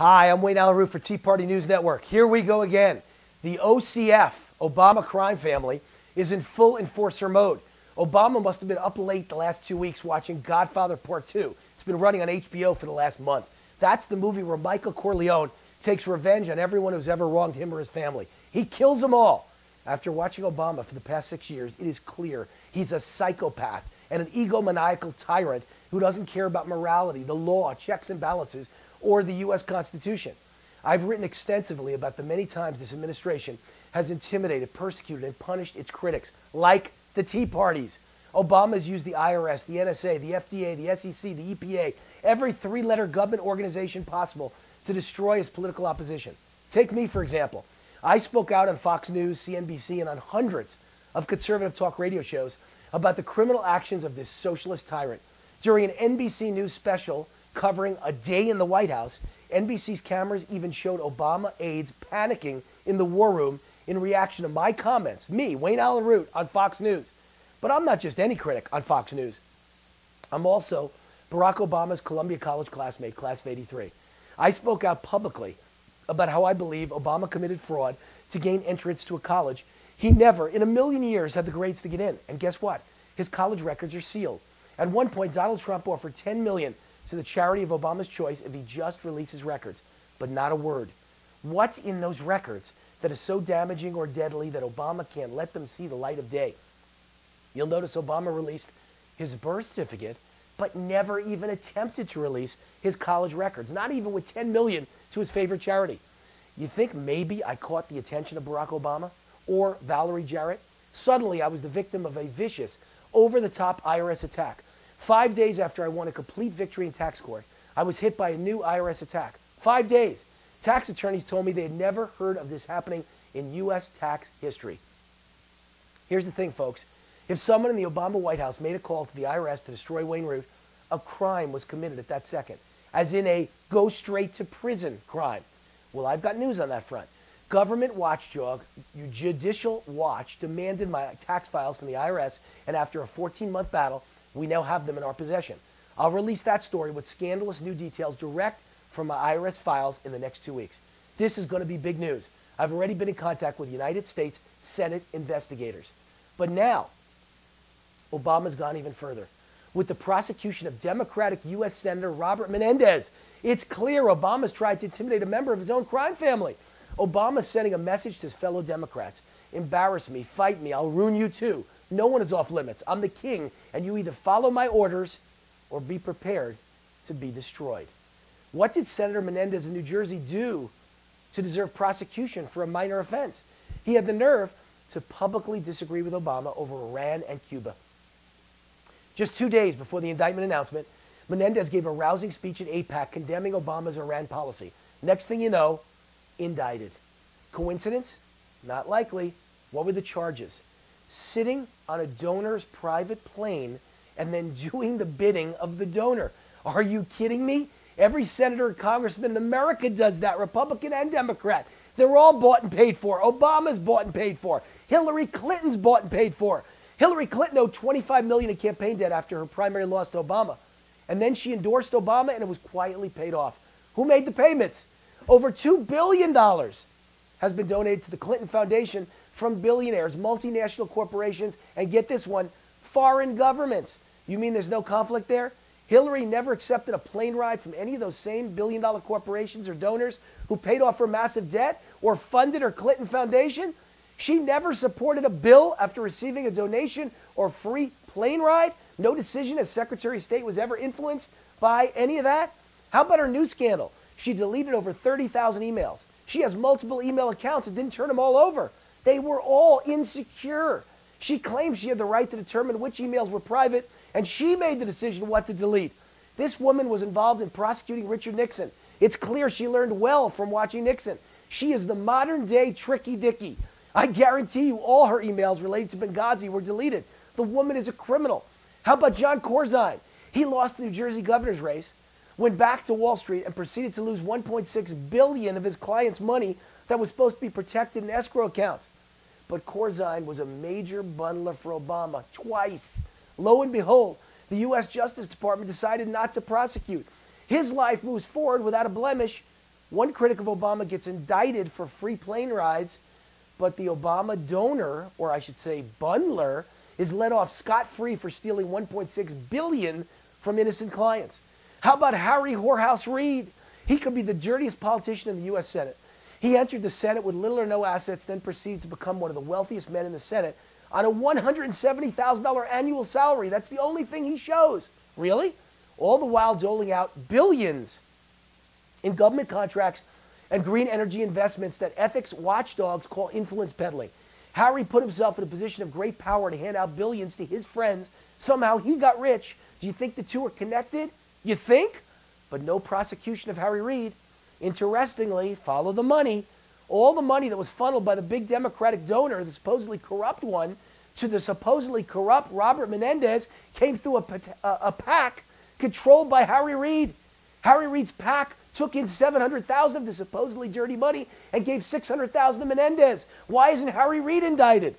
Hi, I'm Wayne Allyn for Tea Party News Network. Here we go again. The OCF, Obama crime family, is in full enforcer mode. Obama must have been up late the last 2 weeks watching Godfather Part 2. It's been running on HBO for the last month. That's the movie where Michael Corleone takes revenge on everyone who's ever wronged him or his family. He kills them all. After watching Obama for the past 6 years, it is clear he's a psychopath and an egomaniacal tyrant who doesn't care about morality, the law, checks and balances, or the U.S. Constitution. I've written extensively about the many times this administration has intimidated, persecuted, and punished its critics, like the Tea Parties. Obama has used the IRS, the NSA, the FDA, the SEC, the EPA, every three-letter government organization possible to destroy his political opposition. Take me, for example. I spoke out on Fox News, CNBC, and on hundreds of conservative talk radio shows about the criminal actions of this socialist tyrant. During an NBC News special covering a day in the White House, NBC's cameras even showed Obama aides panicking in the war room in reaction to my comments, me, Wayne Allyn on Fox News. But I'm not just any critic on Fox News. I'm also Barack Obama's Columbia College classmate, class of '83. I spoke out publicly about how I believe Obama committed fraud to gain entrance to a college. He never, in a million years, had the grades to get in. And guess what? His college records are sealed. At one point, Donald Trump offered $10 million to the charity of Obama's choice if he just releases records, but not a word. What's in those records that is so damaging or deadly that Obama can't let them see the light of day? You'll notice Obama released his birth certificate, but never even attempted to release his college records, not even with $10 million to his favorite charity. You think maybe I caught the attention of Barack Obama or Valerie Jarrett? Suddenly, I was the victim of a vicious, over-the-top IRS attack. 5 days after I won a complete victory in tax court, I was hit by a new IRS attack. 5 days. Tax attorneys told me they had never heard of this happening in U.S. tax history. Here's the thing, folks. If someone in the Obama White House made a call to the IRS to destroy Wayne Root, a crime was committed at that second, as in a go straight to prison crime. Well, I've got news on that front. Government watchdog, Judicial Watch, demanded my tax files from the IRS, and after a 14-month battle, we now have them in our possession. I'll release that story with scandalous new details direct from my IRS files in the next 2 weeks. This is going to be big news. I've already been in contact with United States Senate investigators. But now, Obama's gone even further. With the prosecution of Democratic U.S. Senator Robert Menendez, it's clear Obama's tried to intimidate a member of his own crime family. Obama's sending a message to his fellow Democrats. Embarrass me, fight me, I'll ruin you too. No one is off limits. I'm the king, and you either follow my orders or be prepared to be destroyed. What did Senator Menendez of New Jersey do to deserve prosecution for a minor offense? He had the nerve to publicly disagree with Obama over Iran and Cuba. Just 2 days before the indictment announcement, Menendez gave a rousing speech at AIPAC condemning Obama's Iran policy. Next thing you know, indicted. Coincidence? Not likely. What were the charges? Sitting on a donor's private plane and then doing the bidding of the donor. Are you kidding me? Every senator and congressman in America does that, Republican and Democrat. They're all bought and paid for. Obama's bought and paid for. Hillary Clinton's bought and paid for. Hillary Clinton owed $25 million in campaign debt after her primary loss to Obama. And then she endorsed Obama and it was quietly paid off. Who made the payments? Over $2 billion has been donated to the Clinton Foundation from billionaires, multinational corporations, and get this one, foreign governments. You mean there's no conflict there? Hillary never accepted a plane ride from any of those same billion-dollar corporations or donors who paid off her massive debt or funded her Clinton Foundation. She never supported a bill after receiving a donation or free plane ride. No decision as Secretary of State was ever influenced by any of that. How about her news scandal? She deleted over 30,000 emails. She has multiple email accounts and didn't turn them all over. They were all insecure. She claims she had the right to determine which emails were private, and she made the decision what to delete. This woman was involved in prosecuting Richard Nixon. It's clear she learned well from watching Nixon. She is the modern-day Tricky Dicky. I guarantee you all her emails related to Benghazi were deleted. The woman is a criminal. How about John Corzine? He lost the New Jersey governor's race, went back to Wall Street, and proceeded to lose $1.6 billion of his clients' money that was supposed to be protected in escrow accounts. But Corzine was a major bundler for Obama twice. Lo and behold, the U.S. Justice Department decided not to prosecute. His life moves forward without a blemish, One critic of Obama gets indicted for free plane rides, but the Obama donor, or I should say bundler, is let off scot-free for stealing $1.6 billion from innocent clients. How about Harry Whorehouse Reid? He could be the dirtiest politician in the U.S. Senate. He entered the Senate with little or no assets, then proceeded to become one of the wealthiest men in the Senate on a $170,000 annual salary. That's the only thing he shows. Really? All the while doling out billions in government contracts and green energy investments that ethics watchdogs call influence peddling. Harry put himself in a position of great power to hand out billions to his friends. Somehow he got rich. Do you think the two are connected? You think? But no prosecution of Harry Reid. Interestingly, follow the money. All the money that was funneled by the big Democratic donor, the supposedly corrupt one, to the supposedly corrupt Robert Menendez came through a PAC controlled by Harry Reid. Harry Reid's PAC took in $700,000 of the supposedly dirty money and gave $600,000 to Menendez. Why isn't Harry Reid indicted?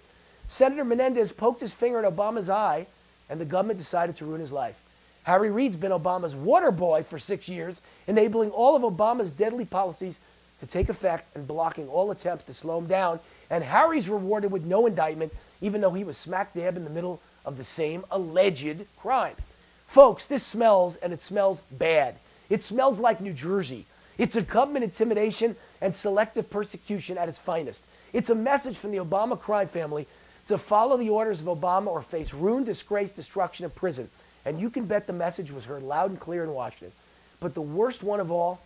Senator Menendez poked his finger at Obama's eye, and the government decided to ruin his life. Harry Reid's been Obama's water boy for 6 years, enabling all of Obama's deadly policies to take effect and blocking all attempts to slow him down. And Harry's rewarded with no indictment, even though he was smack dab in the middle of the same alleged crime. Folks, this smells, and it smells bad. It smells like New Jersey. It's a government intimidation and selective persecution at its finest. It's a message from the Obama crime family to follow the orders of Obama or face ruin, disgrace, destruction, and prison. And you can bet the message was heard loud and clear in Washington. But the worst one of all,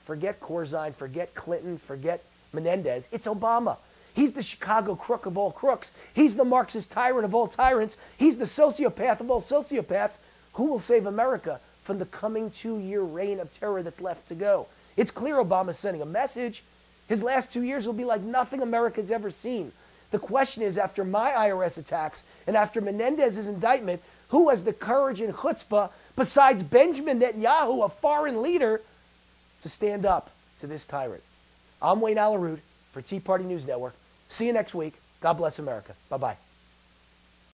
forget Corzine, forget Clinton, forget Menendez, it's Obama. He's the Chicago crook of all crooks. He's the Marxist tyrant of all tyrants. He's the sociopath of all sociopaths. Who will save America from the coming 2-year reign of terror that's left to go? It's clear Obama's sending a message. His last 2 years will be like nothing America's ever seen. The question is, after my IRS attacks and after Menendez's indictment, who has the courage and chutzpah, besides Benjamin Netanyahu, a foreign leader, to stand up to this tyrant? I'm Wayne Alaroot for Tea Party News Network. See you next week. God bless America. Bye-bye.